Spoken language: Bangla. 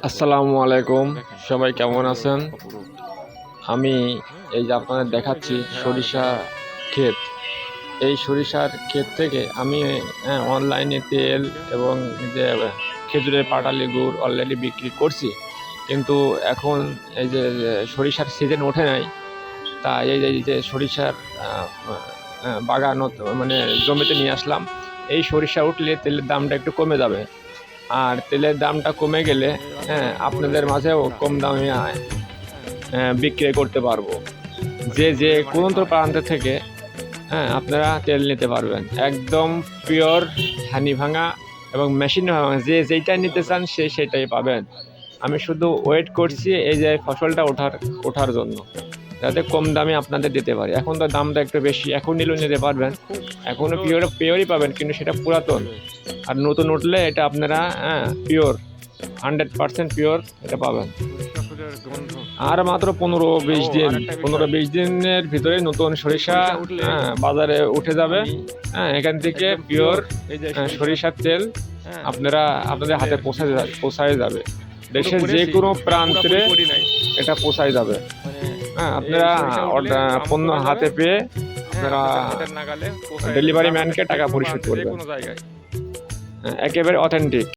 আসসালামু আলাইকুম, সবাই কেমন আছেন? আমি এই যে আপনাদের দেখাচ্ছি সরিষা ক্ষেত। এই সরিষার ক্ষেত থেকে আমি অনলাইনে তেল এবং যে খেজুরের পাটালি গুড় অলরেডি বিক্রি করছি, কিন্তু এখন এই যে সরিষার সিজন ওঠে নাই, তা এই যে সরিষার বাগান মানে জমিতে নিয়ে আসলাম। এই সরিষা উঠলে তেলের দামটা একটু কমে যাবে, আর তেলের দামটা কমে গেলে আপনাদের মাঝেও কম দামে বিক্রি করতে পারবো। যে কোনো প্রান্ত থেকে আপনারা তেল নিতে পারবেন, একদম পিওর হানি ভাঙা এবং মেশিনে ভাঙা, যে যেইটা নিতে চান সেটাই পাবেন। আমি শুধু ওয়েট করছি এই যে ফসলটা ওঠার জন্য, যাতে কম দামে আপনাদের দিতে পারি। এখন তো দামটা একটু বেশি, এখন নিলেও নিতে পারবেন, এখনও পিওরই পাবেন, কিন্তু সেটা পুরাতন। আর নতুন উঠলে এটা আপনারা পিওর 100% পিওর এটা পাবেন। আর মাত্র 15-20 দিনের ভিতরে নতুন সরিষা বাজারে উঠে যাবে। এখান থেকে পিওর সরিষার তেল আপনাদের হাতে পৌঁছায় যাবে। দেশের যে কোনো প্রান্তে এটা পৌঁছায় যাবে। আপনারা পণ্য হাতে পেয়ে আপনারা ডেলিভারি ম্যানকে টাকা পরিশোধ করবেন। একেবারে অথেন্টিক।